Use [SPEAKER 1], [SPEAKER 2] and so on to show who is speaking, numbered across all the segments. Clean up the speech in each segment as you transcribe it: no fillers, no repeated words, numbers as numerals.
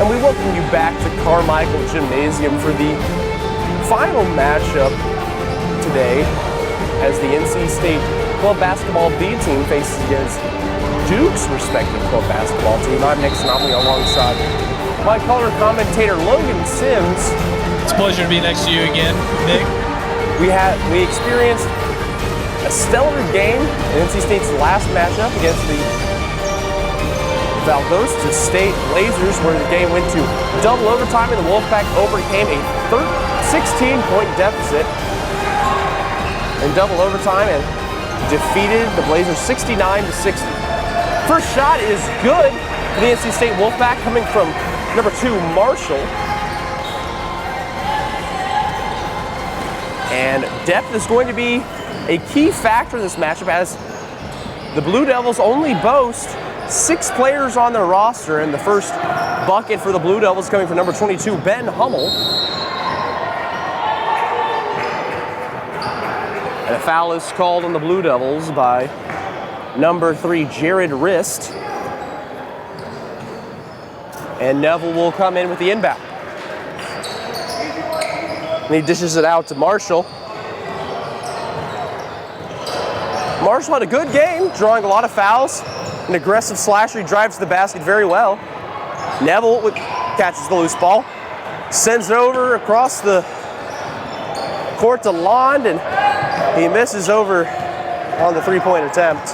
[SPEAKER 1] and we welcome you back to Carmichael Gymnasium for the final matchup today as the NC State Club Basketball B team faces against Duke's respective club basketball team. I'm Nick Sinopoli alongside my color commentator Logan Sims.
[SPEAKER 2] It's a pleasure to be next to you again, Nick. We
[SPEAKER 1] experienced a stellar game in NC State's last matchup against the Valdosta State Blazers, where the game went to double overtime and the Wolfpack overcame a 16-point deficit in double overtime and defeated the Blazers 69-60. First shot is good for the NC State Wolfpack, coming from number 2 Marshall. And depth is going to be a key factor in this matchup, as the Blue Devils only boast 6 players on their roster, and the first bucket for the Blue Devils coming from number 22, Ben Hummel. And a foul is called on the Blue Devils by number 3, Jared Rist. And Neville will come in with the inbound. And he dishes it out to Marshall. Marshall had a good game, drawing a lot of fouls. An aggressive slasher, he drives to the basket very well. Neville catches the loose ball, sends it over across the court to Lond, and he misses over on the three-point attempt.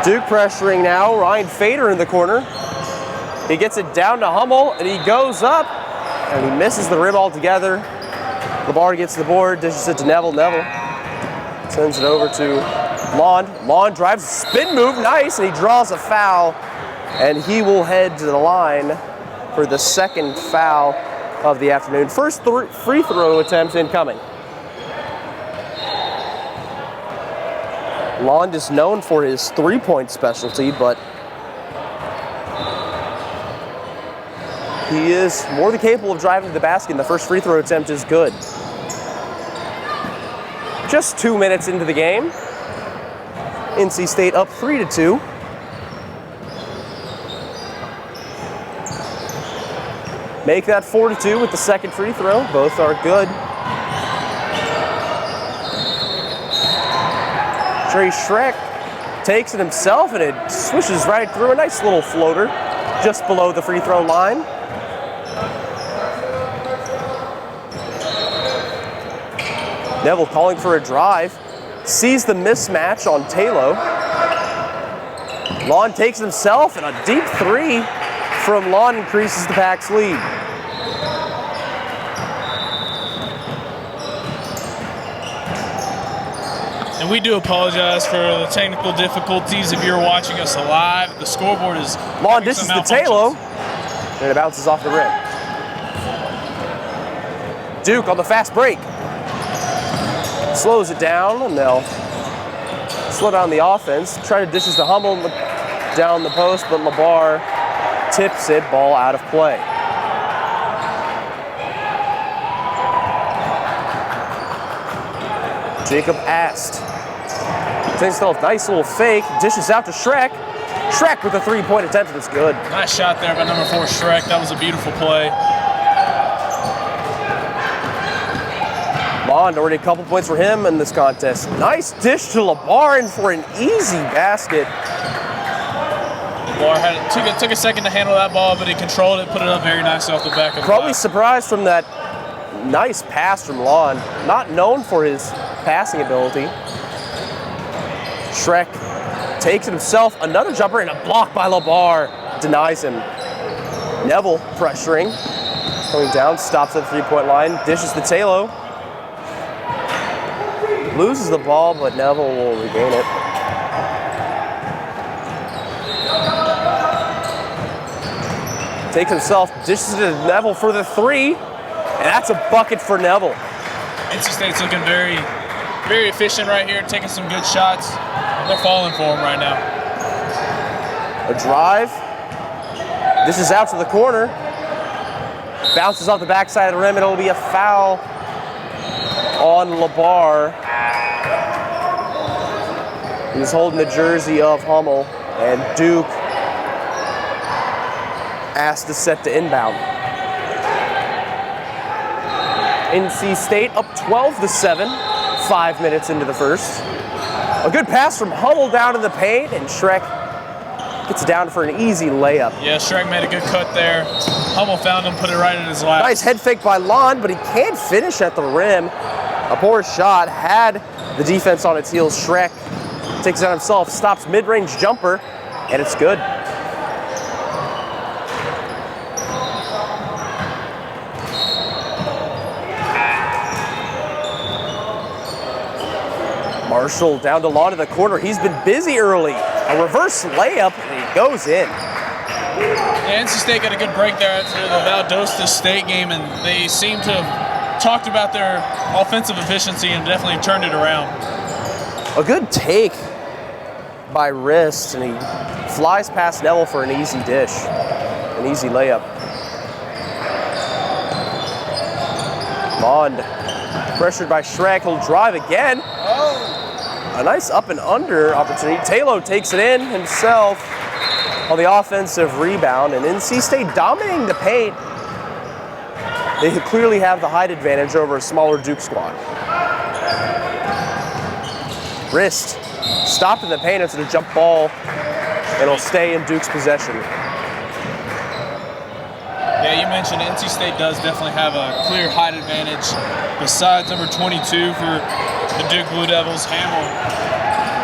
[SPEAKER 1] Duke pressuring now, Ryan Fader in the corner. He gets it down to Hummel, and he goes up, and he misses the rim altogether. LeBar gets the board, dishes it to Neville. Neville sends it over to Lond. Lond drives a spin move, nice, and he draws a foul, and he will head to the line for the second foul of the afternoon. First free throw attempt incoming. Lond is known for his three-point specialty, but he is more than capable of driving to the basket, and the first free throw attempt is good. Just 2 minutes into the game, NC State up 3-2. Make that 4-2 with the second free throw. Both are good. Trey Schreck takes it himself, and it swishes right through. A nice little floater just below the free throw line. Neville calling for a drive. Sees the mismatch on Talo. Lon takes himself, and a deep three from Lon increases the Pack's lead.
[SPEAKER 2] And we do apologize for the technical difficulties. If you're watching us live, the scoreboard is
[SPEAKER 1] Lon dishes to Talo, and it bounces off the rim. Duke on the fast break. Slows it down, and they'll slow down the offense. Try to dishes to Hummel down the post, but LeBar tips it, ball out of play. Jacob Ast takes a nice little fake, dishes out to Schreck. Schreck with a three-point attempt, that's good.
[SPEAKER 2] Nice shot there by number 4, Schreck. That was a beautiful play.
[SPEAKER 1] Lond, already a couple points for him in this contest. Nice dish to LeBar, and for an easy basket.
[SPEAKER 2] LeBar took a second to handle that ball, but he controlled it, put it up very nicely off the back of the
[SPEAKER 1] Probably
[SPEAKER 2] glass.
[SPEAKER 1] surprised from that nice pass from Lond. Not known for his passing ability. Schreck takes it himself. Another jumper, and a block by LeBar denies him. Neville pressuring. Coming down, stops at the three-point line. Dishes to Talo. Loses the ball, but Neville will regain it. Takes himself, dishes it to Neville for the three, and that's a bucket for Neville.
[SPEAKER 2] NC State's looking very, very efficient right here, taking some good shots. They're falling for him right now.
[SPEAKER 1] A drive. This is out to the corner. Bounces off the backside of the rim, and it'll be a foul on LeBar. He's holding the jersey of Hummel, and Duke asked to set to inbound. NC State up 12-7, 5 minutes into the first. A good pass from Hummel down to the paint, and Shrek gets it down for an easy layup.
[SPEAKER 2] Yeah, Shrek made a good cut there. Hummel found him, put it right in his lap.
[SPEAKER 1] Nice head fake by Lon, but he can't finish at the rim. A poor shot, had the defense on its heels. Shrek takes it on himself, stops mid-range jumper, and it's good. Marshall down to Lon in the corner. He's been busy early. A reverse layup, and he goes in.
[SPEAKER 2] Yeah, NC State got a good break there after the Valdosta State game, and they seem to have talked about their offensive efficiency and definitely turned it around.
[SPEAKER 1] A good take by Wrist, and he flies past Neville for an easy dish, an easy layup. Mond, pressured by Shrek, he'll drive again. A nice up and under opportunity. Taylor takes it in himself on the offensive rebound, and NC State dominating the paint. They clearly have the height advantage over a smaller Duke squad. Wrist stopped in the paint into the jump ball, and it'll stay in Duke's possession.
[SPEAKER 2] Yeah, you mentioned NC State does definitely have a clear height advantage. Besides number 22 for the Duke Blue Devils, Hamill.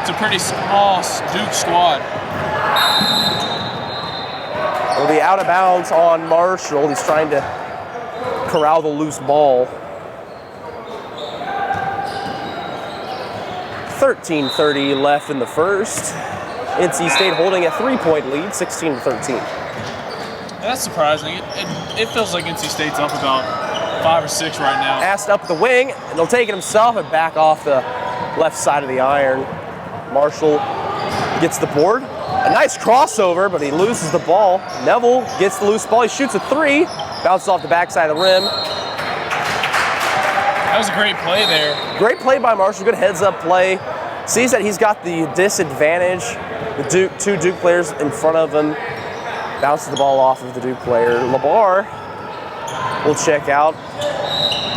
[SPEAKER 2] It's a pretty small Duke squad.
[SPEAKER 1] It'll be out of bounds on Marshall. He's trying to corral the loose ball. 13:30 left in the first. NC State holding a 3-point lead, 16-13.
[SPEAKER 2] That's surprising. It feels like NC State's up about 5 or 6 right now.
[SPEAKER 1] Passed up the wing, and he'll take it himself and back off the left side of the iron. Marshall gets the board. A nice crossover, but he loses the ball. Neville gets the loose ball. He shoots a 3, bounces off the backside of the rim.
[SPEAKER 2] That was a great play there.
[SPEAKER 1] Great play by Marshall, good heads-up play. Sees that he's got the disadvantage. The two Duke players in front of him. Bounces the ball off of the Duke player. LeBar will check out.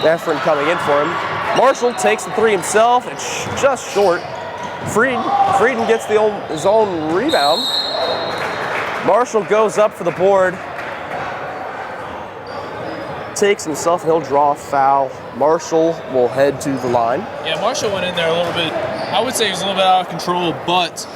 [SPEAKER 1] Efren coming in for him. Marshall takes the 3 himself. It's just short. Frieden gets his own rebound. Marshall goes up for the board. Takes himself, and he'll draw a foul. Marshall will head to the line.
[SPEAKER 2] Yeah, Marshall went in there a little bit. I would say he was a little bit out of control, but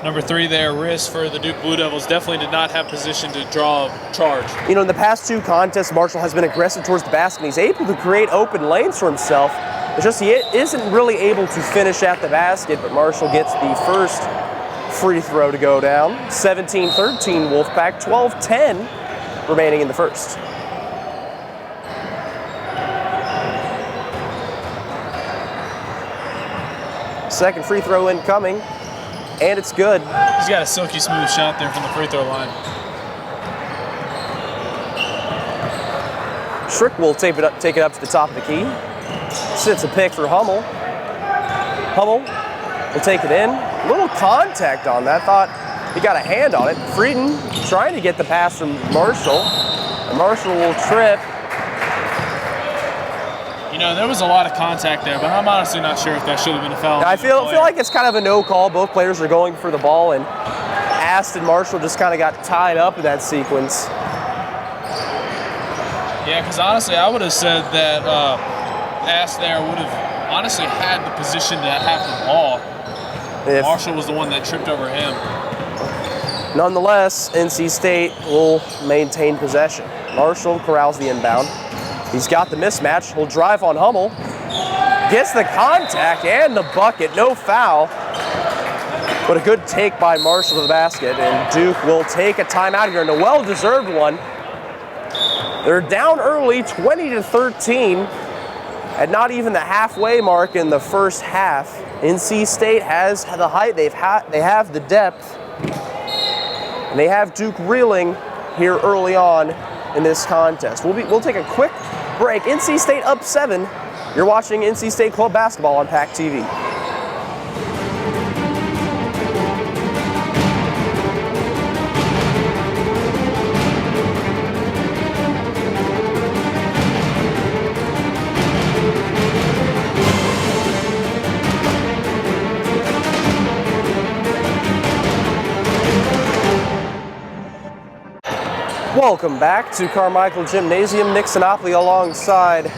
[SPEAKER 2] number 3 there, Riss for the Duke Blue Devils, definitely did not have position to draw a charge.
[SPEAKER 1] You know, in the past 2 contests, Marshall has been aggressive towards the basket, and he's able to create open lanes for himself. It's just he isn't really able to finish at the basket, but Marshall gets the first free throw to go down. 17-13 Wolfpack, 12-10 remaining in the first. Second free throw incoming, and it's good.
[SPEAKER 2] He's got a silky smooth shot there from the free throw line.
[SPEAKER 1] Schrick will take it up to the top of the key. Sits a pick for Hummel. Hummel will take it in. Little contact on that. Thought he got a hand on it. Frieden trying to get the pass from Marshall. And Marshall will trip.
[SPEAKER 2] You know, there was a lot of contact there, but I'm honestly not sure if that should have been a foul.
[SPEAKER 1] I feel like it's kind of a no call. Both players are going for the ball, and Aston Marshall just kind of got tied up in that sequence.
[SPEAKER 2] Yeah, because honestly, I would have said that Ass there would have honestly had the position to have the ball. If Marshall was the one that tripped over him.
[SPEAKER 1] Nonetheless, NC State will maintain possession. Marshall corrals the inbound. He's got the mismatch. He'll drive on Hummel. Gets the contact and the bucket. No foul. But a good take by Marshall to the basket. And Duke will take a timeout here, and a well-deserved one. They're down early, 20-13. At not even the halfway mark in the first half. NC State has the height. They have the depth. And they have Duke reeling here early on in this contest. We'll take a quick break. NC State up 7. You're watching NC State Club Basketball on PackTV. Welcome back to Carmichael Gymnasium. Nick Sinopoli alongside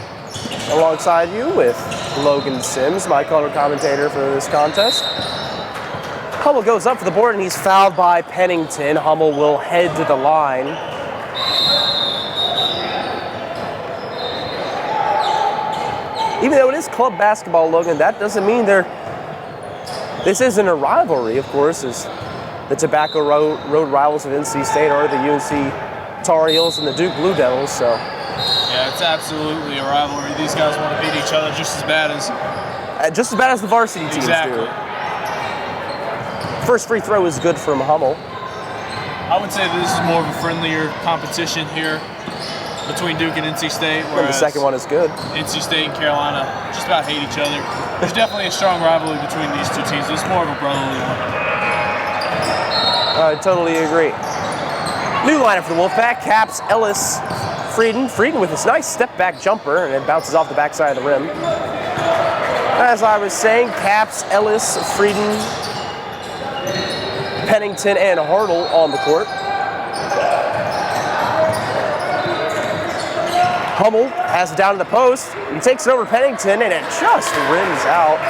[SPEAKER 1] you with Logan Sims, my color commentator for this contest. Hummel goes up for the board and he's fouled by Pennington. Hummel will head to the line. Even though it is club basketball, Logan, that doesn't mean this isn't a rivalry, of course, as the Tobacco Road rivals of NC State are the UNC Tar Heels and the Duke Blue Devils, so.
[SPEAKER 2] Yeah, it's absolutely a rivalry. These guys want to beat each other just as bad as
[SPEAKER 1] the varsity teams
[SPEAKER 2] exactly.
[SPEAKER 1] do. First free throw is good from Hummel.
[SPEAKER 2] I would say that this is more of a friendlier competition here between Duke and NC State.
[SPEAKER 1] And the second one is good.
[SPEAKER 2] NC State and Carolina just about hate each other. There's definitely a strong rivalry between these two teams. It's more of a brotherly one.
[SPEAKER 1] I totally agree. New lineup for the Wolfpack. Caps, Ellis, Frieden. Frieden with this nice step-back jumper, and it bounces off the backside of the rim. As I was saying, Caps, Ellis, Frieden, Pennington, and Hartle on the court. Hummel has it down to the post. He takes it over Pennington, and it just rims out.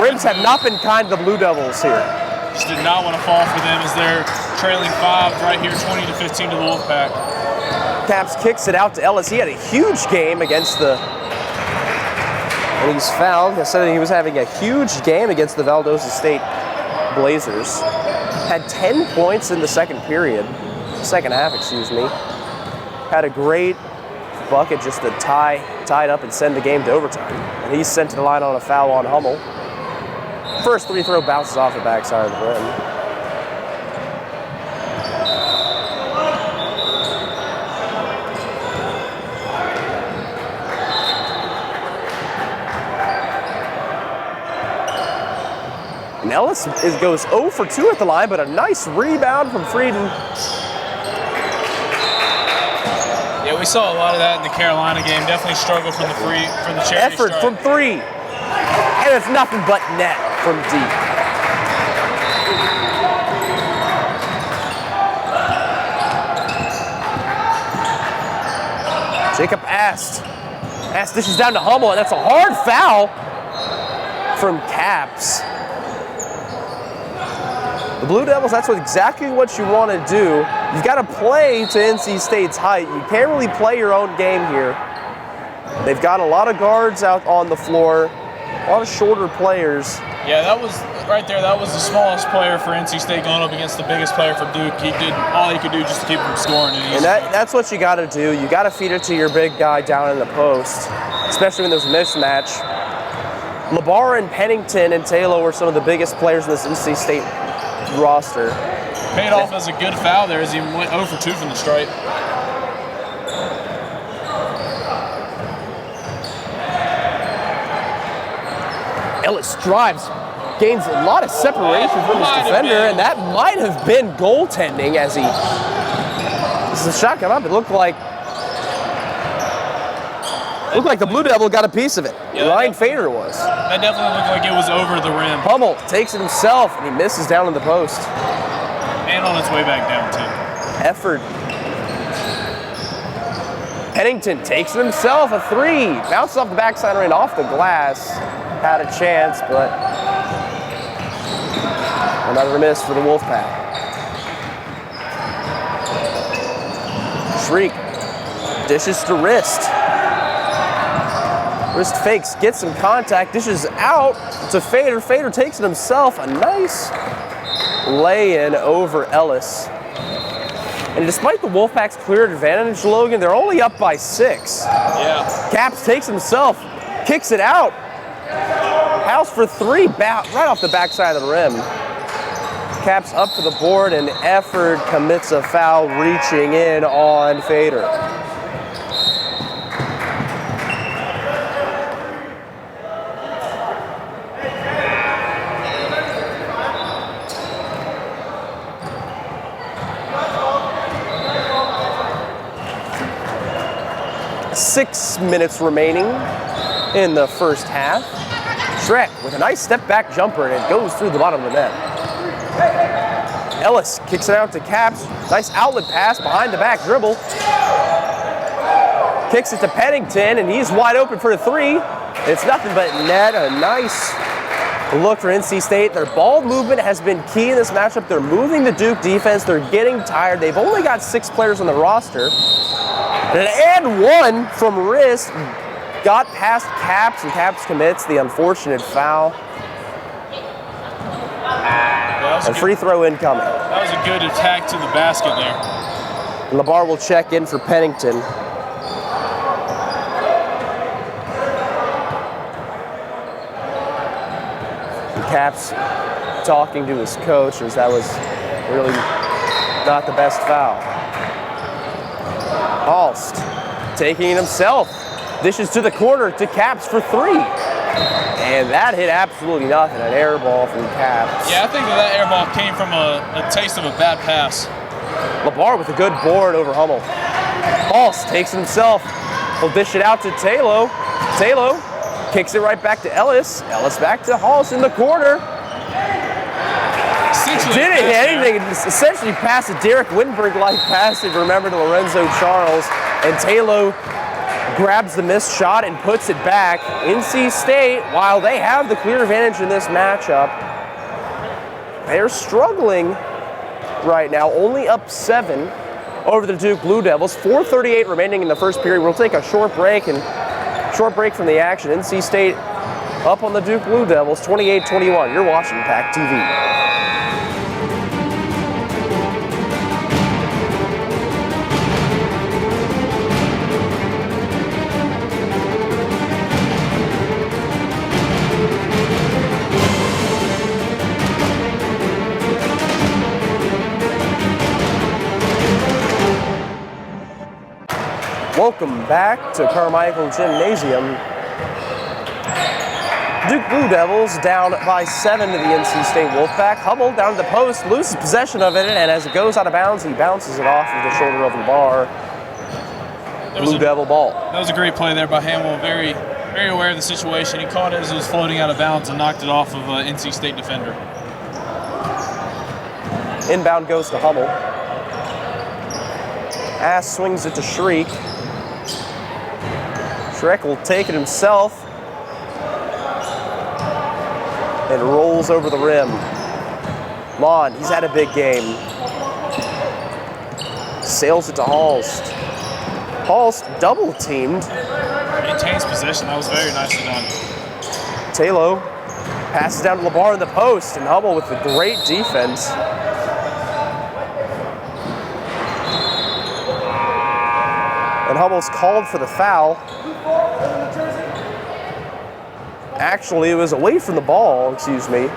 [SPEAKER 1] Rims have not been kind to the Blue Devils here.
[SPEAKER 2] Just did not want to fall for them as they're trailing 5 right here, 20-15 to the Wolfpack.
[SPEAKER 1] Caps kicks it out to Ellis. He had a huge game against the, and he's fouled. I said he was having a huge game against the Valdosta State Blazers. Had 10 points in the second half, excuse me. Had a great bucket just to tie it up and send the game to overtime. And he's sent to the line on a foul on Hummel. First free throw bounces off the backside of the rim. And Ellis goes 0 for 2 at the line, but a nice rebound from Frieden.
[SPEAKER 2] Yeah, we saw a lot of that in the Carolina game. Definitely struggled from the charity
[SPEAKER 1] effort
[SPEAKER 2] stripe.
[SPEAKER 1] from 3. And it's nothing but net from deep. Jacob Ast dishes down to Hummel, and that's a hard foul from Caps. The Blue Devils, that's exactly what you want to do. You've got to play to NC State's height. You can't really play your own game here. They've got a lot of guards out on the floor, a lot of shorter players.
[SPEAKER 2] Yeah, that was right there. That was the smallest player for NC State going up against the biggest player for Duke. He did all he could do just to keep him scoring.
[SPEAKER 1] And that's what you got to do. You got to feed it to your big guy down in the post, especially when there's a mismatch. LeBar and Pennington and Taylor were some of the biggest players in this NC State roster.
[SPEAKER 2] Paid off as a good foul there as he went 0 for 2 from the stripe.
[SPEAKER 1] Ellis drives, gains a lot of separation from his defender, and that might have been goaltending as the shot came up. It looked like the Blue Devil got a piece of it.
[SPEAKER 2] Yeah,
[SPEAKER 1] Ryan Fader was.
[SPEAKER 2] That definitely looked like it was over the rim.
[SPEAKER 1] Hummel takes it himself, and he misses down in the post.
[SPEAKER 2] And on its way back down, too.
[SPEAKER 1] Effort. Pennington takes it himself, a 3. Bounces off the backside and off the glass. Had a chance, but another miss for the Wolfpack. Shriek dishes to wrist. Wrist fakes, gets some contact, dishes out to Fader. Fader takes it himself. A nice lay-in over Ellis. And despite the Wolfpack's clear advantage, Logan, they're only up by 6.
[SPEAKER 2] Yeah.
[SPEAKER 1] Caps takes himself, kicks it out. House for 3, right off the backside of the rim. Caps up to the board, and Efford commits a foul, reaching in on Fader. Six minutes remaining in the first half. Shrek with a nice step back jumper, and it goes through the bottom of the net. Ellis kicks it out to Caps. Nice outlet pass behind the back dribble. Kicks it to Pennington, and he's wide open for the three. It's nothing but net. A nice look for NC State. Their ball movement has been key in this matchup. They're moving the Duke defense. They're getting tired. They've only got 6 players on the roster. And one from wrist got past Caps, and Caps commits the unfortunate foul. And free throw incoming.
[SPEAKER 2] That was a good attack to the basket there.
[SPEAKER 1] LeBar will check in for Pennington. Caps talking to his coach as that was really not the best foul. Halst taking it himself. Dishes to the corner to Caps for 3. And that hit absolutely nothing. An air ball from Caps.
[SPEAKER 2] Yeah, I think that air ball came from a taste of a bad pass.
[SPEAKER 1] LeBar with a good board over Hummel. Halst takes it himself. He'll dish it out to Taylor. Taylor kicks it right back to Ellis. Ellis back to Halst in the corner. Didn't hit anything. It essentially passed a Derek Winberg-like pass, if you remember, to Lorenzo Charles. And Taylor grabs the missed shot and puts it back. NC State, while they have the clear advantage in this matchup, they're struggling right now, only up 7 over the Duke Blue Devils. 4:38 remaining in the first period. We'll take a short break from the action. NC State up on the Duke Blue Devils, 28-21. You're watching PackTV. Welcome back to Carmichael Gymnasium. Duke Blue Devils down by 7 to the NC State Wolfpack. Hummel down to the post, loses possession of it, and as it goes out of bounds, he bounces it off of the shoulder of LeBar. Blue Devil ball.
[SPEAKER 2] That was a great play there by Hamill. Very, very aware of the situation. He caught it as it was floating out of bounds and knocked it off of an NC State defender.
[SPEAKER 1] Inbound goes to Hummel. Ass swings it to Shriek. Shrek will take it himself and rolls over the rim. Lon, he's had a big game. Sails it to Halst. Halst double teamed.
[SPEAKER 2] Maintains possession. That was very nicely done.
[SPEAKER 1] Taylor passes down to LeBar in the post, and Hummel with the great defense. And Hummel's called for the foul. Actually, it was away from the ball, excuse me.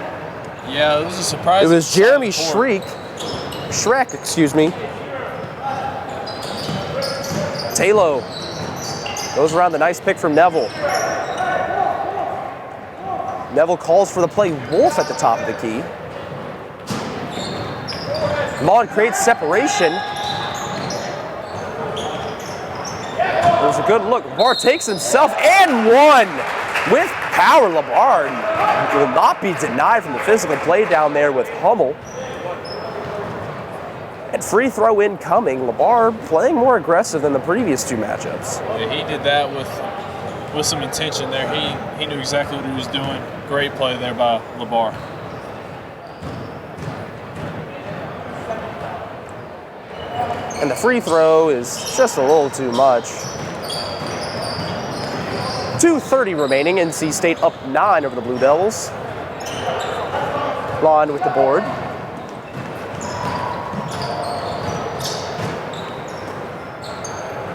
[SPEAKER 2] Yeah, it was a surprise.
[SPEAKER 1] It was Jeremy Shrek, excuse me. Taylor goes around, the nice pick from Neville. Neville calls for the play. Wolf at the top of the key. Mon creates separation. It was a good look. LeBar takes himself and one with power. LeBar will not be denied from the physical play down there with Hummel. And free throw incoming. LeBar playing more aggressive than the previous 2 matchups.
[SPEAKER 2] Yeah, he did that with some intention there. He knew exactly what he was doing. Great play there by LeBar.
[SPEAKER 1] And the free throw is just a little too much. 2:30 remaining. NC State up 9 over the Blue Devils. Lon with the board.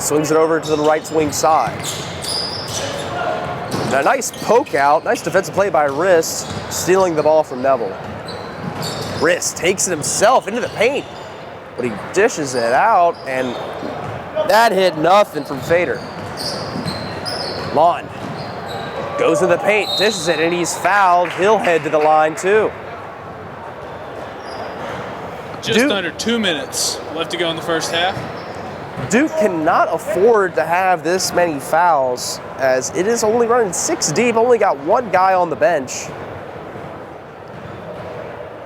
[SPEAKER 1] Swings it over to the right wing side. And a nice poke out. Nice defensive play by Wrist, stealing the ball from Neville. Wrist takes it himself into the paint, but he dishes it out, and that hit nothing from Fader. Lon goes in the paint, dishes it, and he's fouled. He'll head to the line too.
[SPEAKER 2] Just under 2 minutes left to go in the first half.
[SPEAKER 1] Duke cannot afford to have this many fouls, as it is only running 6 deep, only got 1 guy on the bench.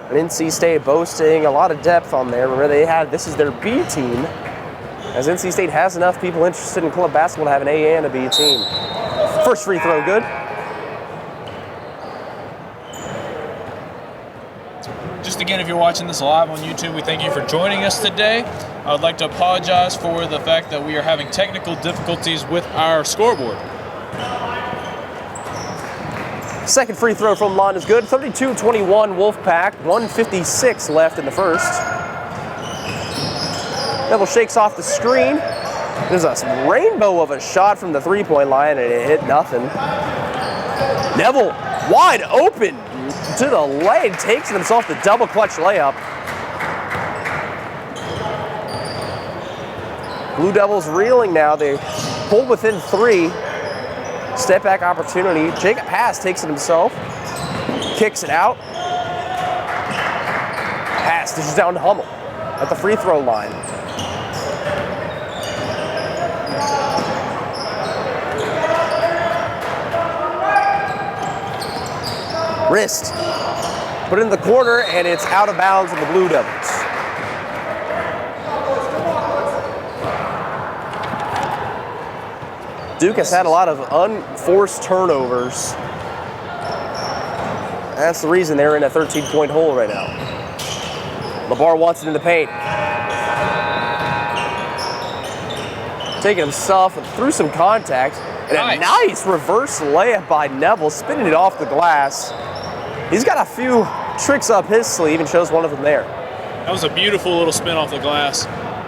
[SPEAKER 1] And NC State boasting a lot of depth on there. Remember, this is their B team, as NC State has enough people interested in club basketball to have an A and a B team. First free throw, good.
[SPEAKER 2] Just again, if you're watching this live on YouTube, we thank you for joining us today. I would like to apologize for the fact that we are having technical difficulties with our scoreboard.
[SPEAKER 1] Second free throw from line is good. 32-21 Wolfpack, 1:56 left in the first. Neville shakes off the screen. There's a rainbow of a shot from the three-point line, and it hit nothing. Neville wide open to the lane, takes himself the double clutch layup. Blue Devils reeling now. They pulled within 3. Step back opportunity. Jacob Pass takes it himself. Kicks it out. Pass dishes down to Hummel at the free throw line. Wrist. Put it in the corner, and it's out of bounds of the Blue Devils. Duke has had a lot of unforced turnovers. That's the reason they're in a 13-point hole right now. LeBar wants it in the paint. Taking himself through some contact. And a nice reverse layup by Neville, spinning it off the glass. He's got a few tricks up his sleeve and shows one of them there.
[SPEAKER 2] That was a beautiful little spin off the glass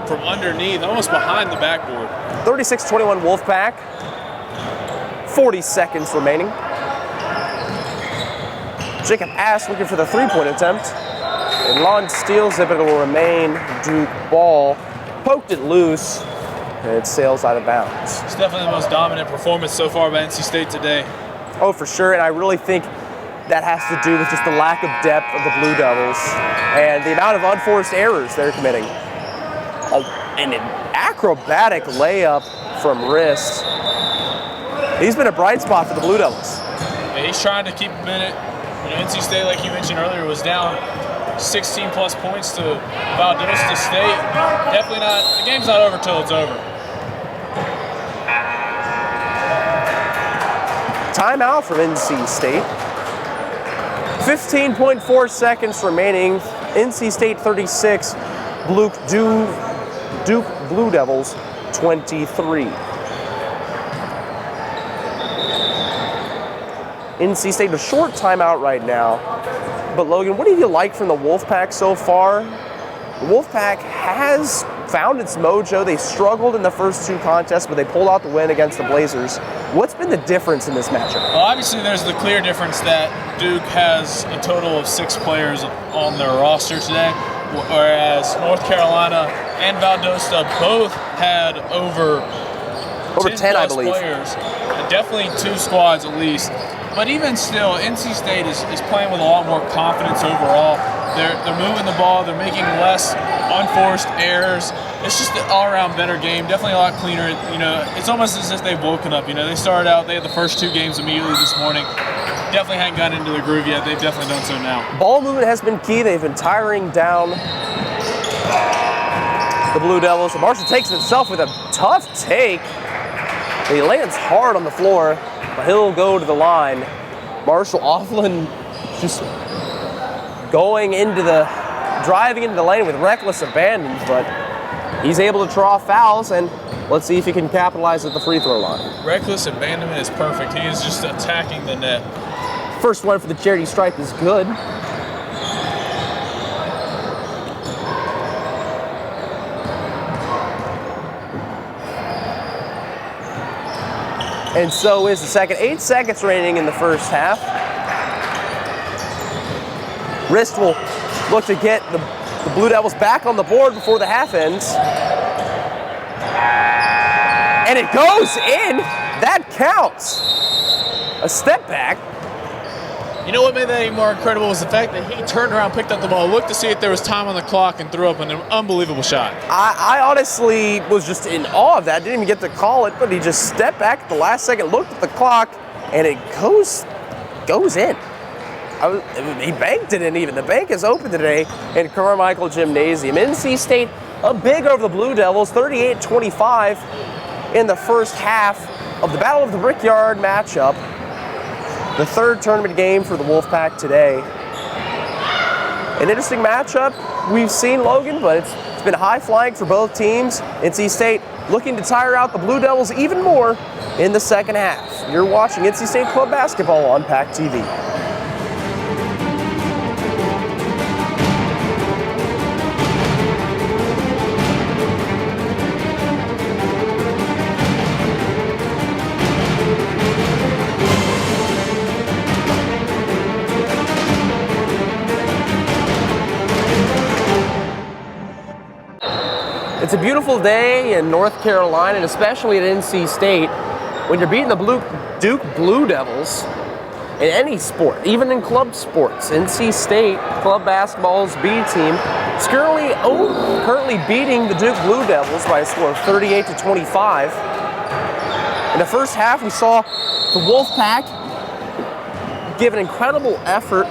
[SPEAKER 2] from underneath, almost behind the backboard.
[SPEAKER 1] 36-21 Wolfpack. 40 seconds remaining. Jacob Ash looking for the three-point attempt. And Lon steals it, but it will remain Duke ball. Poked it loose, and it sails out of bounds.
[SPEAKER 2] It's definitely the most dominant performance so far by NC State today.
[SPEAKER 1] Oh, for sure, and I really think that has to do with just the lack of depth of the Blue Devils and the amount of unforced errors they're committing. Oh, and an acrobatic layup from wrist. He's been a bright spot for the Blue Devils.
[SPEAKER 2] Yeah, he's trying to keep him in it. You know, NC State, like you mentioned earlier, was down 16-plus points to Valdosta State. Definitely not, the game's not over till it's over.
[SPEAKER 1] Timeout from NC State. 15.4 seconds remaining. NC State 36, Duke Blue Devils 23. NC State a short timeout right now. But Logan, what do you like from the Wolfpack so far? The Wolfpack has found its mojo. They struggled in the first 2 contests, but they pulled out the win against the Blazers. What's been the difference in this matchup?
[SPEAKER 2] Well, obviously there's the clear difference that Duke has a total of 6 players on their roster today, whereas North Carolina and Valdosta both had over 10
[SPEAKER 1] I believe.
[SPEAKER 2] Players. Definitely 2 squads at least. But even still, NC State is playing with a lot more confidence overall. They're moving the ball. They're making less unforced errors. It's just an all-around better game. Definitely a lot cleaner. You know, it's almost as if they've woken up. You know, they started out. They had the first 2 games immediately this morning. Definitely hadn't gotten into the groove yet. They've definitely done so now. Ball
[SPEAKER 1] movement has been key. They've been tiring down the Blue Devils. Marshall takes it himself with a tough take. He lands hard on the floor, but he'll go to the line. Marshall Offlin just driving into the lane with reckless abandon, but he's able to draw fouls, and let's see if he can capitalize at the free throw line.
[SPEAKER 2] Reckless abandonment is perfect. He is just attacking the net.
[SPEAKER 1] First one for the charity stripe is good. And so is the second. 8 seconds remaining in the first half. Wrist will look to get the Blue Devils back on the board before the half ends. And it goes in. That counts. A step back.
[SPEAKER 2] You know what made that even more incredible was the fact that he turned around, picked up the ball, looked to see if there was time on the clock, and threw up an unbelievable shot.
[SPEAKER 1] I honestly was just in awe of that. Didn't even get to call it, but he just stepped back at the last second, looked at the clock, and it goes in. He banked it in even. The bank is open today in Carmichael Gymnasium. NC State up big over the Blue Devils, 38-25 in the first half of the Battle of the Brickyard matchup. The third tournament game for the Wolfpack today. An interesting matchup we've seen, Logan, but it's been high flying for both teams. NC State looking to tire out the Blue Devils even more in the second half. You're watching NC State Club Basketball on PackTV. It's a beautiful day in North Carolina, and especially at NC State, when you're beating the Duke Blue Devils in any sport, even in club sports. NC State club basketball's B team is currently beating the Duke Blue Devils by a score of 38-25. In the first half, we saw the Wolfpack give an incredible effort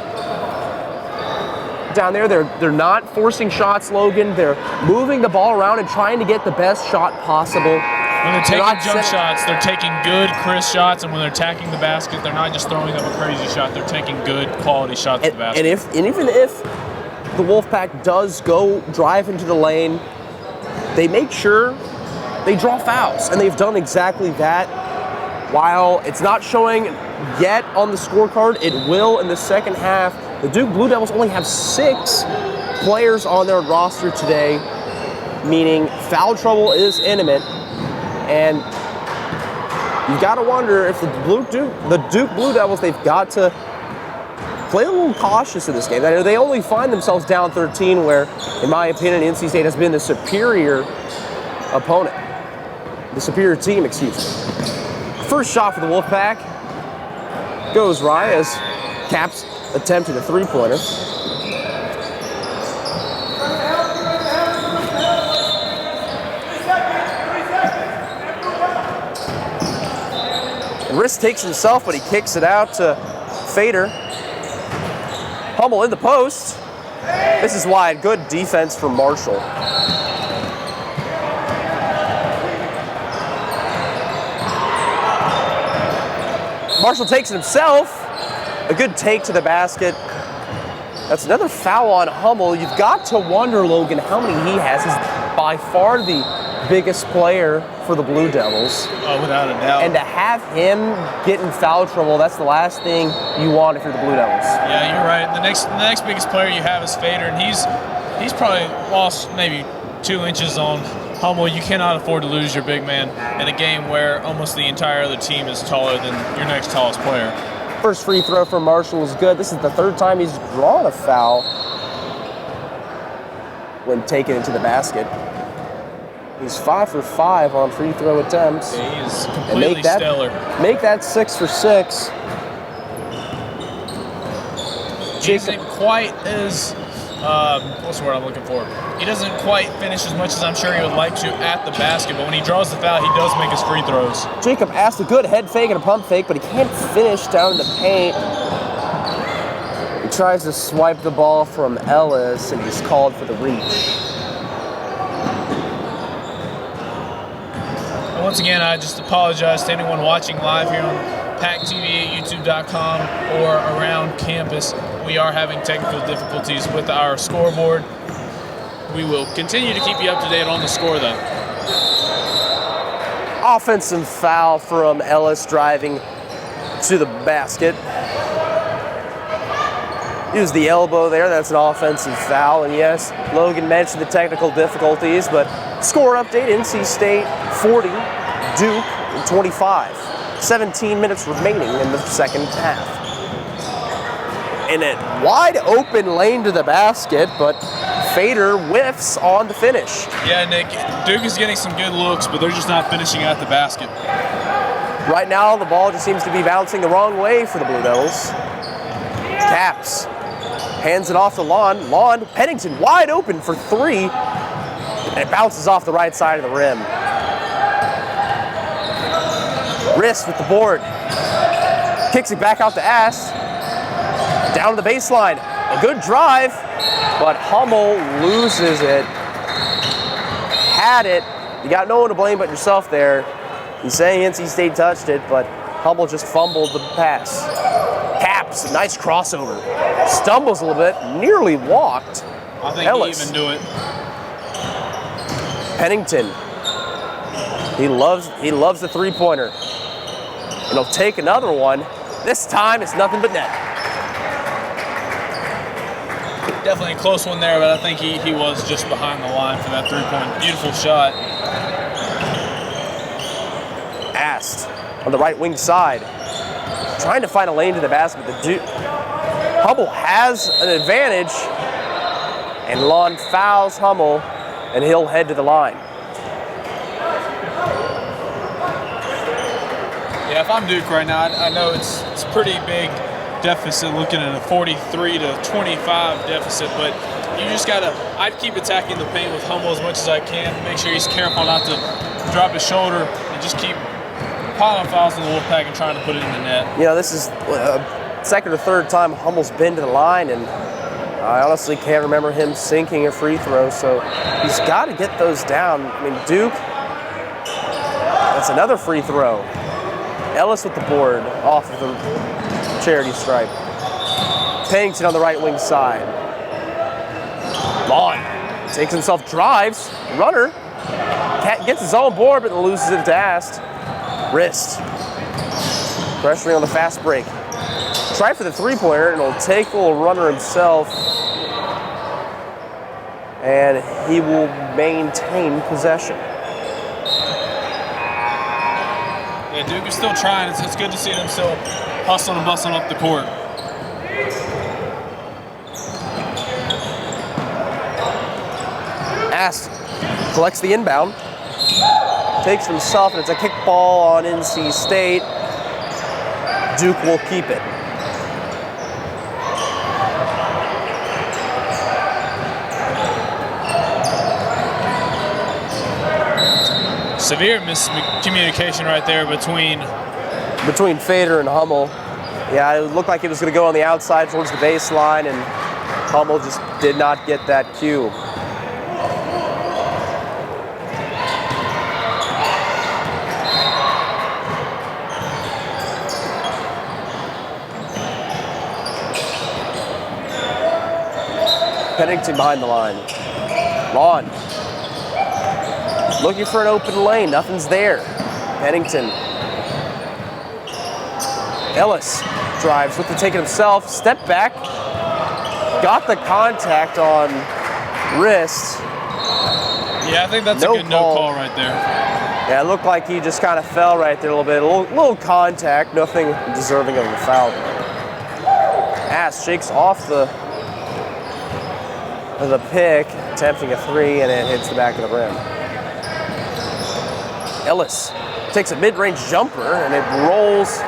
[SPEAKER 1] down there. They're not forcing shots, Logan. They're moving the ball around and trying to get the best shot possible.
[SPEAKER 2] When they're taking jump shots, they're taking good, crisp shots, and when they're attacking the basket, they're not just throwing up a crazy shot. They're taking good, quality shots at the basket.
[SPEAKER 1] And even if the Wolfpack does go drive into the lane, they make sure they draw fouls, and they've done exactly that. While it's not showing yet on the scorecard, it will in the second half. The Duke Blue Devils only have 6 players on their roster today, meaning foul trouble is imminent. And you've got to wonder if the Duke Blue Devils, they've got to play a little cautious in this game. They only find themselves down 13, where, in my opinion, NC State has been the superior opponent. The superior team, excuse me. First shot for the Wolfpack goes right as Caps attempted a three-pointer. And Riss takes himself, but he kicks it out to Fader. Hummel in the post. This is wide. Good defense from Marshall. Marshall takes it himself. A good take to the basket. That's another foul on Hummel. You've got to wonder, Logan, how many he has. He's by far the biggest player for the Blue Devils.
[SPEAKER 2] Oh, without a doubt.
[SPEAKER 1] And to have him get in foul trouble, that's the last thing you want if you're the Blue Devils.
[SPEAKER 2] Yeah, you're right. The next biggest player you have is Fader, and he's probably lost maybe 2 inches on Hummel. You cannot afford to lose your big man in a game where almost the entire other team is taller than your next tallest player.
[SPEAKER 1] First free throw for Marshall is good. This is the third time he's drawn a foul when taken into the basket. He's 5 for 5 on free throw attempts.
[SPEAKER 2] Yeah, he is completely stellar.
[SPEAKER 1] Make that 6 for 6.
[SPEAKER 2] He isn't quite as, what's the word I'm looking for? He doesn't quite finish as much as I'm sure he would like to at the basket, but when he draws the foul, he does make his free throws.
[SPEAKER 1] Jacob asked a good head fake and a pump fake, but he can't finish down in the paint. He tries to swipe the ball from Ellis, and he's called for the reach.
[SPEAKER 2] And once again, I just apologize to anyone watching live here on PackTV at YouTube.com or around campus. We are having technical difficulties with our scoreboard. We will continue to keep you up to date on the score, though.
[SPEAKER 1] Offensive foul from Ellis driving to the basket. Use the elbow there. That's an offensive foul. And yes, Logan mentioned the technical difficulties, but score update, NC State 40, Duke 25. 17 minutes remaining in the second half. And a wide open lane to the basket, but Fader whiffs on the finish.
[SPEAKER 2] Yeah, Nick, Duke is getting some good looks, but they're just not finishing at the basket.
[SPEAKER 1] Right now, the ball just seems to be bouncing the wrong way for the Blue Devils. Caps hands it off to Lon. Lon, Pennington wide open for 3, and it bounces off the right side of the rim. Riss with the board. Kicks it back out to Ass. Down to the baseline. A good drive, but Hummel loses it. Had it. You got no one to blame but yourself there. He's saying NC State touched it, but Hummel just fumbled the pass. Caps, nice crossover. Stumbles a little bit, nearly walked.
[SPEAKER 2] I think
[SPEAKER 1] Ellis.
[SPEAKER 2] he even do it.
[SPEAKER 1] Pennington. He loves the three-pointer. And he'll take another one. This time it's nothing but net.
[SPEAKER 2] Definitely a close one there, but I think he was just behind the line for that three-point. Beautiful shot.
[SPEAKER 1] Ast on the right wing side. Trying to find a lane to the basket, but Hummel has an advantage. And Lon fouls Hummel, and he'll head to the line.
[SPEAKER 2] Yeah, if I'm Duke right now, I know it's pretty big deficit, looking at a 43 to 25 deficit, but you just gotta, I'd keep attacking the paint with Hummel as much as I can, make sure he's careful not to drop his shoulder, and just keep piling fouls in the Wolfpack and trying to put it in the net.
[SPEAKER 1] You know, this is second or third time Hummel's been to the line, and I honestly can't remember him sinking a free throw, so he's got to get those down. I mean, Duke, that's another free throw. Ellis with the board off of the charity stripe. Pennington on the right wing side. Lon takes himself, drives, runner. Gets his own board, but loses it to Ast. Wrist. Pressuring on the fast break. Try for the three-pointer, and he'll take a little runner himself. And he will maintain possession.
[SPEAKER 2] Yeah, Duke is still trying. It's good to see them still hustling and bustling up the court.
[SPEAKER 1] Ast collects the inbound. Takes himself, and it's a kick ball on NC State. Duke will keep it.
[SPEAKER 2] Severe miscommunication right there between
[SPEAKER 1] Fader and Hummel. Yeah, it looked like it was going to go on the outside towards the baseline, and Hummel just did not get that cue. Pennington behind the line. Lon. Looking for an open lane, nothing's there. Pennington. Ellis drives with the take it himself, step back, got the contact on wrist.
[SPEAKER 2] Yeah, I think that's a good no call right there.
[SPEAKER 1] Yeah, it looked like he just kind of fell right there a little bit. A little contact, nothing deserving of a foul. Ast shakes off the pick, attempting a three, and it hits the back of the rim. Ellis takes a mid-range jumper, and it rolls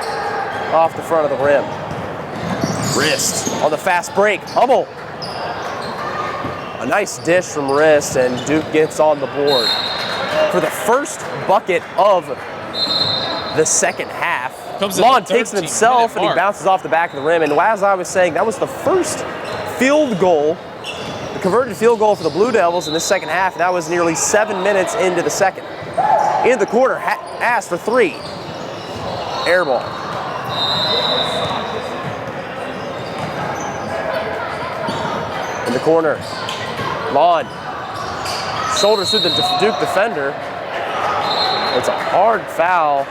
[SPEAKER 1] off the front of the rim. Wrist on the fast break. Hummel. A nice dish from Wrist, and Duke gets on the board. For the first bucket of the second half, Lon takes it himself, and he bounces off the back of the rim. And as I was saying, that was the first field goal, the converted field goal for the Blue Devils in this second half, and that was nearly 7 minutes into the second. In the quarter, Ast for three. Air ball. In the corner, Lon shoulders through the Duke defender. It's a hard foul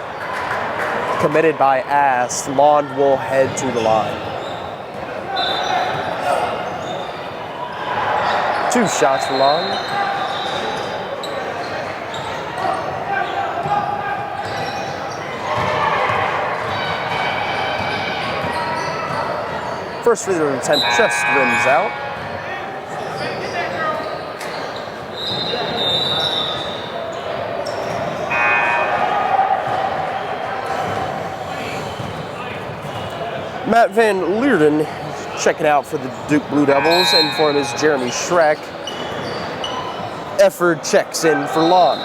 [SPEAKER 1] committed by Ast. Lon will head to the line. 2 shots for Lon. First free throw attempt just rims out. Matt Van Leerden checking out for the Duke Blue Devils, and for him is Jeremy Schreck. Efford checks in for Lon.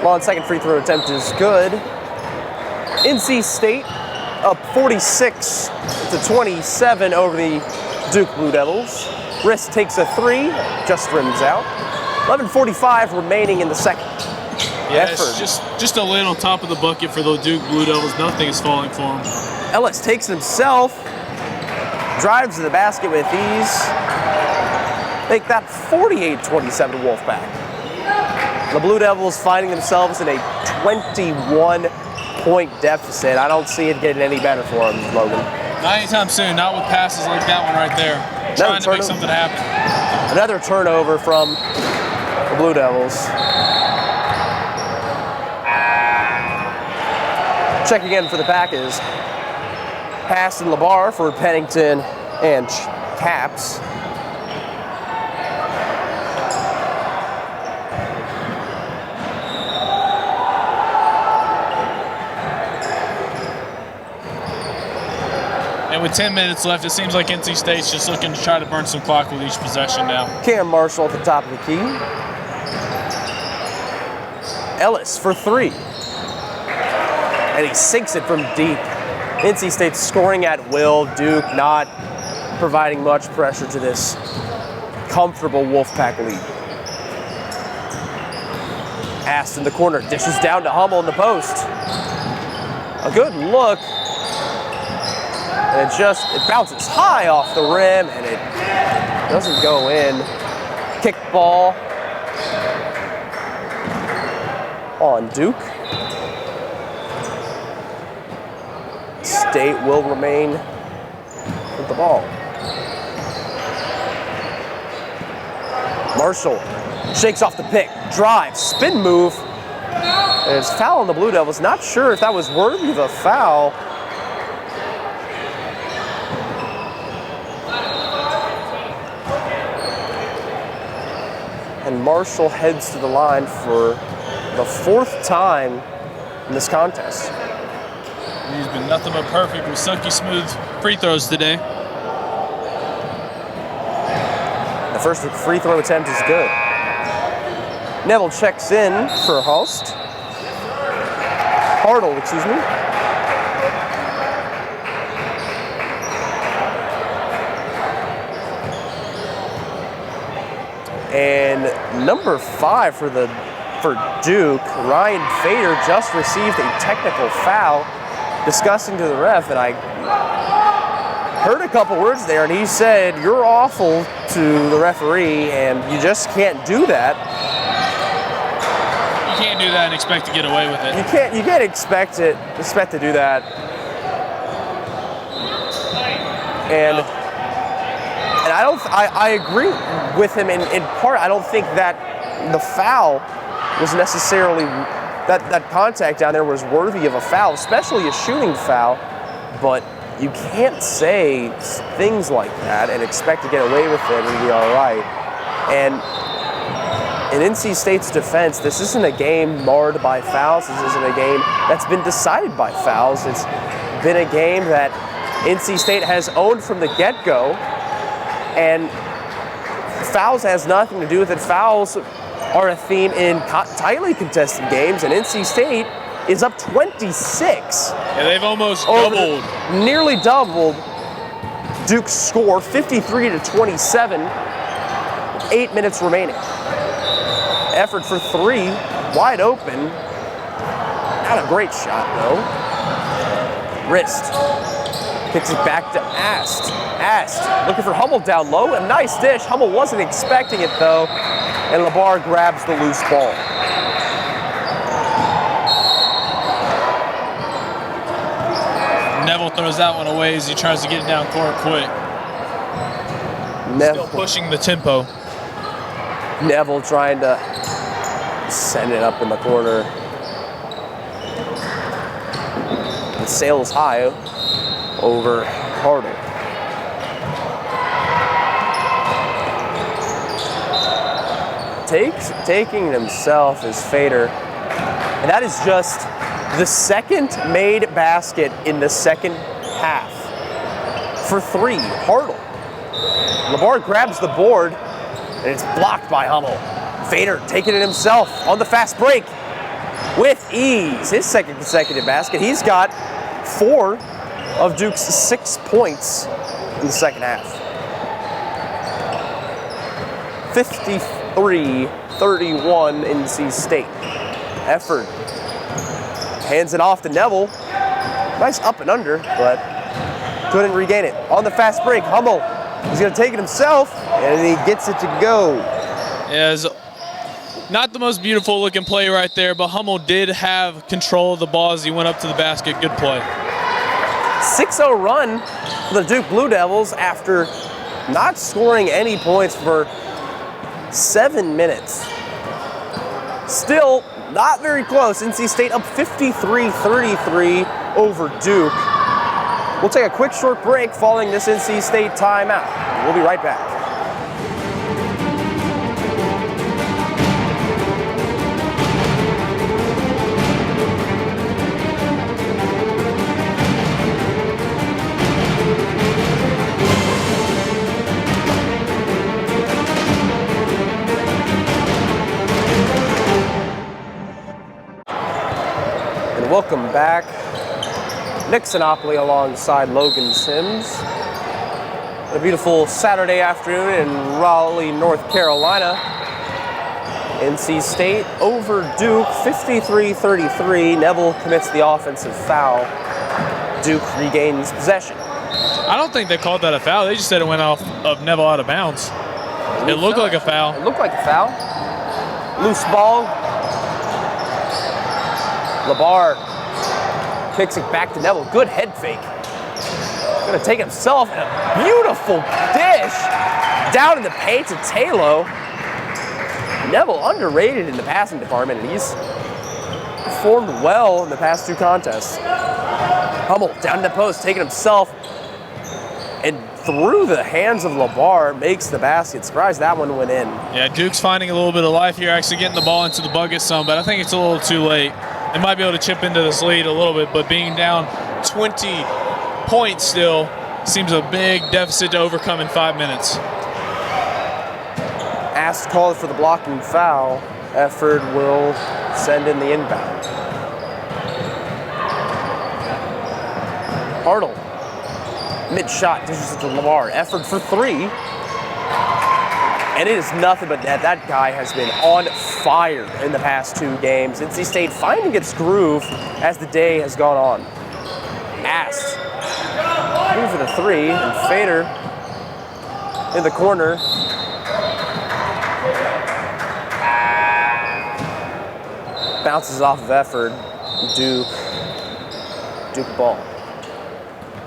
[SPEAKER 1] Lon's second free throw attempt is good. NC State up 46-27 over the Duke Blue Devils. Wrist takes a 3, just rims out. 11:45 remaining in the second.
[SPEAKER 2] Yeah, it's just a little top of the bucket for the Duke Blue Devils. Nothing is falling for them.
[SPEAKER 1] Ellis takes it himself, drives to the basket with ease. Make that 48-27 Wolfpack. The Blue Devils finding themselves in a 21-point deficit. I don't see it getting any better for them, Logan.
[SPEAKER 2] Not anytime soon, not with passes like that one right there. Trying to make something happen.
[SPEAKER 1] Another turnover from the Blue Devils. Checking in for the Packers. Pass in LeBar for Pennington and Caps.
[SPEAKER 2] And with 10 minutes left, it seems like NC State's just looking to try to burn some clock with each possession now.
[SPEAKER 1] Cam Marshall at the top of the key. Ellis for 3. And he sinks it from deep. NC State scoring at will. Duke not providing much pressure to this comfortable Wolfpack lead. Ast in the corner, dishes down to Hummel in the post. A good look. And it bounces high off the rim and it doesn't go in. Kick ball on Duke. State will remain with the ball. Marshall shakes off the pick, drives, spin move. And it's foul on the Blue Devils. Not sure if that was worthy of a foul. And Marshall heads to the line for the 4th time in this contest.
[SPEAKER 2] He's been nothing but perfect with silky smooth free throws today.
[SPEAKER 1] The first free throw attempt is good. Neville checks in for Hartle, excuse me. And number 5 for Duke, Ryan Fader, just received a technical foul, discussing to the ref, and I heard a couple words there, and he said, "You're awful," to the referee, and you just can't do that.
[SPEAKER 2] You can't do that and expect to get away with it.
[SPEAKER 1] You can't expect to do that. And I agree with him in part. I don't think that the foul was necessarily, that contact down there was worthy of a foul, especially a shooting foul, but you can't say things like that and expect to get away with it and be all right. And in NC State's defense, this isn't a game marred by fouls. This isn't a game that's been decided by fouls. It's been a game that NC State has owned from the get-go, and fouls has nothing to do with it. Fouls are a theme in tightly contested games, and NC State is up 26.
[SPEAKER 2] Yeah, they've almost doubled.
[SPEAKER 1] Nearly doubled Duke's score, 53-27, 8 minutes remaining. Effort for 3, wide open. Not a great shot, though. Wrist. Kicks it back to Ast. Ast looking for Hummel down low. A nice dish. Hummel wasn't expecting it, though. And LeBar grabs the loose ball.
[SPEAKER 2] Neville throws that one away as he tries to get it down court quick. Still pushing the tempo.
[SPEAKER 1] Neville trying to send it up in the corner. It sails high over Hartle. Taking it himself is Fader. And that is just the second made basket in the second half. For 3, Hartle. LeBar grabs the board, and it's blocked by Hummel. Fader taking it himself on the fast break with ease. His second consecutive basket. He's got 4 of Duke's 6 points in the second half. 53-31 NC State. Effort hands it off to Neville. Nice up and under, but couldn't regain it. On the fast break, Hummel is going to take it himself, and he gets it to go.
[SPEAKER 2] Yeah, not the most beautiful looking play right there, but Hummel did have control of the ball as he went up to the basket. Good play.
[SPEAKER 1] 6-0 run for the Duke Blue Devils after not scoring any points for 7 minutes. Still not very close. NC State up 53-33 over Duke. We'll take a quick short break following this NC State timeout. We'll be right back. Welcome back. Nick Sinopoli alongside Logan Sims. A beautiful Saturday afternoon in Raleigh, North Carolina. NC State over Duke, 53-33. Neville commits the offensive foul. Duke regains possession.
[SPEAKER 2] I don't think they called that a foul. They just said it went off of Neville out of bounds. It looked like a foul.
[SPEAKER 1] It looked like a foul. Loose ball. LeBar kicks it back to Neville. Good head fake. Gonna take himself and a beautiful dish down in the paint to Talo. Neville underrated in the passing department, and he's performed well in the past 2 contests. Hummel down to the post, taking himself and through the hands of LeBar makes the basket. Surprised that one went in.
[SPEAKER 2] Yeah, Duke's finding a little bit of life here, actually getting the ball into the bucket some, but I think it's a little too late. They might be able to chip into this lead a little bit, but being down 20 points still seems a big deficit to overcome in 5 minutes.
[SPEAKER 1] Asked called for the blocking foul. Efford will send in the inbound. Hartle, mid-shot, dishes it to Lamar. Effort for 3. And it is nothing but net. That guy has been on fire in the past 2 games. NC State finding its groove as the day has gone on. Asked. Move for the 3, and Fader in the corner. Bounces off of Efford. Duke ball.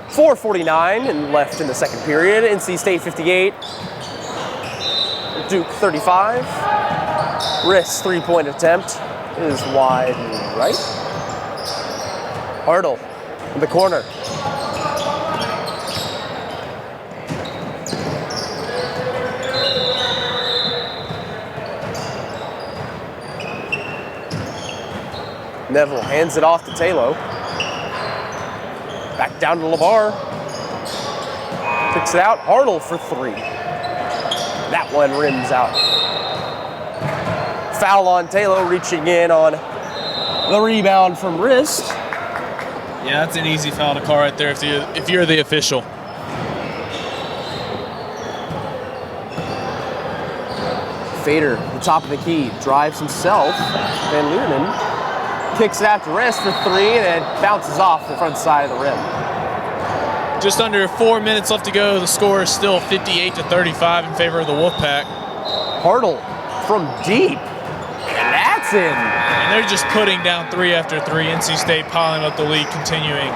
[SPEAKER 1] 4:49 and left in the second period. NC State 58. Duke 35. Wrist 3-point attempt is wide right. Hartle in the corner. Neville hands it off to Talo. Back down to LeBar. Picks it out. Hartle for 3. That one rims out. Foul on Talo, reaching in on the rebound from wrist.
[SPEAKER 2] Yeah, that's an easy foul to call right there if you're the official.
[SPEAKER 1] Fader, the top of the key, drives himself. Van Leeuwen kicks it out to wrist for 3 and it bounces off the front side of the rim.
[SPEAKER 2] Just under 4 minutes left to go. The score is still 58-35 in favor of the Wolfpack.
[SPEAKER 1] Hartle from deep, and that's in.
[SPEAKER 2] And they're just putting down 3 after 3. NC State piling up the lead, continuing.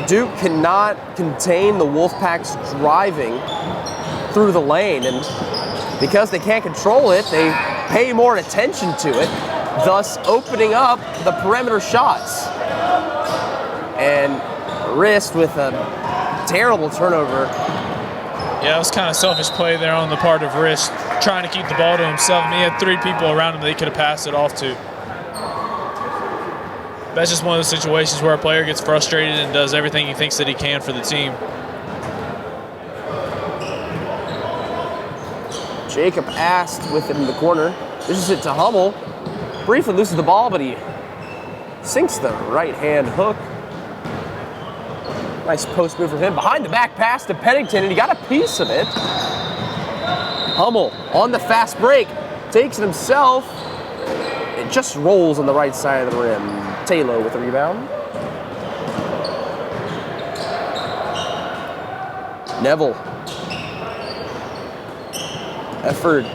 [SPEAKER 1] Duke cannot contain the Wolfpack's driving through the lane, and because they can't control it, they pay more attention to it, thus opening up the perimeter shots. And wrist with a terrible turnover.
[SPEAKER 2] Yeah, it was kind of selfish play there on the part of wrist, trying to keep the ball to himself. And he had 3 people around him that he could have passed it off to. That's just one of those situations where a player gets frustrated and does everything he thinks that he can for the team.
[SPEAKER 1] Jacob Ast with it in the corner. Dishes it to Hummel. Briefly loses the ball, but he sinks the right-hand hook Nice post move from him. Behind the back pass to Pennington, and he got a piece of it. Hummel on the fast break. Takes it himself. It just rolls on the right side of the rim. Taylor with the rebound. Neville. Effort.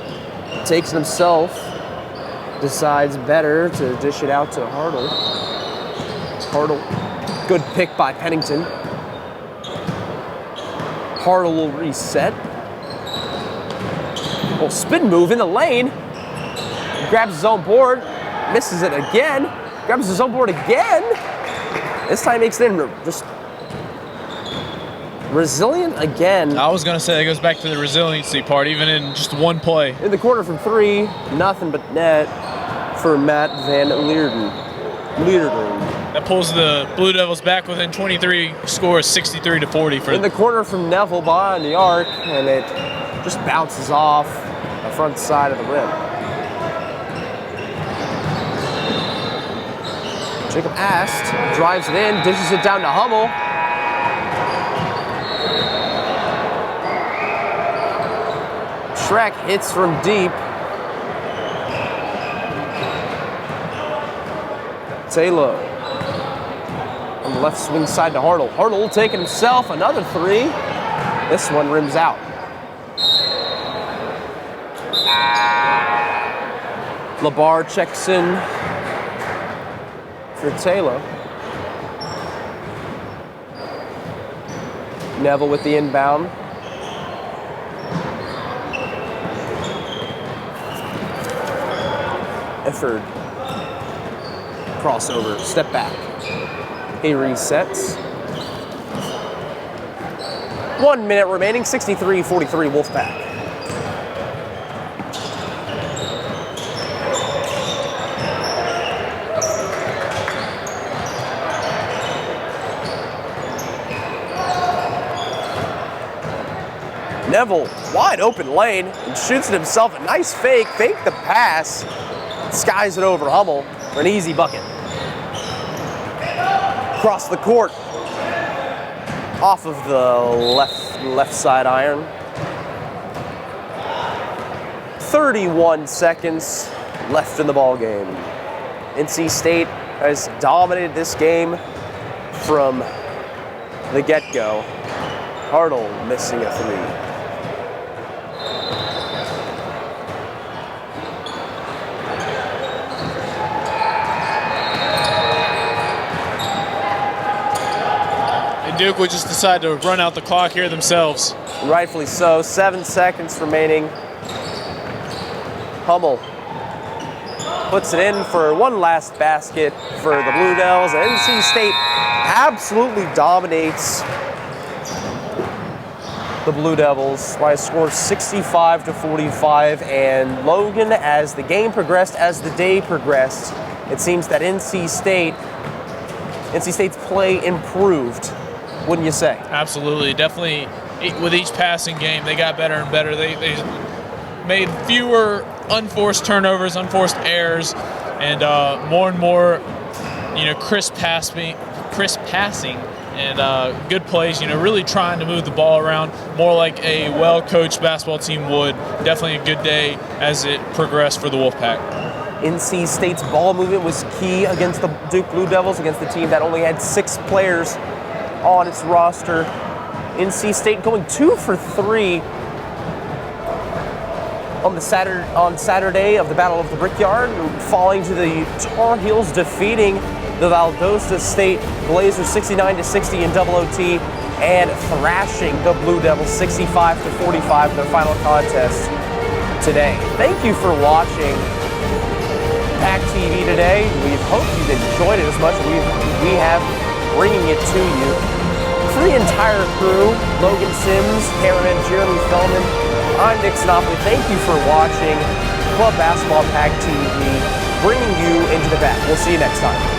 [SPEAKER 1] Takes it himself. Decides better to dish it out to Hartle. Hartle. Good pick by Pennington. Hartle will reset. Well, spin move in the lane. Grabs his own board. Misses it again. Grabs his own board again. This time makes it in. Just resilient again.
[SPEAKER 2] I was going to say it goes back to the resiliency part, even in just one play.
[SPEAKER 1] In the corner from three, nothing but net for Matt Van Leerden.
[SPEAKER 2] That pulls the Blue Devils back within 23, scores 63-40.
[SPEAKER 1] In the corner from Neville behind the arc, and it just bounces off the front side of the rim. Jacob Ast drives it in, dishes it down to Hummel. Shrek hits from deep. Taylor on the left swing side to Hartle. Hartle will take it himself, another three. This one rims out. LeBar checks in for Taylor. Neville with the inbound. Effort. Crossover, step back. He resets. 1 minute remaining, 63-43 Wolfpack. Neville, wide open lane, and shoots it himself. A nice fake the pass. Skies it over Hummel for an easy bucket. Across the court, off of the left side iron. 31 seconds left in the ball game. NC State has dominated this game from the get-go. Hartle missing a three.
[SPEAKER 2] Duke would just decide to run out the clock here themselves.
[SPEAKER 1] Rightfully so. 7 seconds remaining. Hummel puts it in for one last basket for the Blue Devils. And NC State absolutely dominates the Blue Devils by a score of 65-45. And Logan, as the game progressed, as the day progressed, it seems that NC State's play improved. Wouldn't you say?
[SPEAKER 2] Absolutely. Definitely, with each passing game, they got better and better. They made fewer unforced turnovers, unforced errors, and more and more, crisp passing and good plays. Really trying to move the ball around more like a well-coached basketball team would. Definitely a good day as it progressed for the Wolfpack.
[SPEAKER 1] NC State's ball movement was key against the Duke Blue Devils, against the team that only had 6 players on its roster. NC State going 2 for 3 on Saturday of the Battle of the Brickyard, falling to the Tar Heels, defeating the Valdosta State Blazers 69-60 in double OT, and thrashing the Blue Devils 65-45 in their final contest today. Thank you for watching PackTV today. We hope you've enjoyed it as much as we have bringing it to you. For the entire crew, Logan Sims, cameraman Jeremy Feldman, I'm Nick Sinopoli. Thank you for watching Club Basketball PackTV, bringing you into the back. We'll see you next time.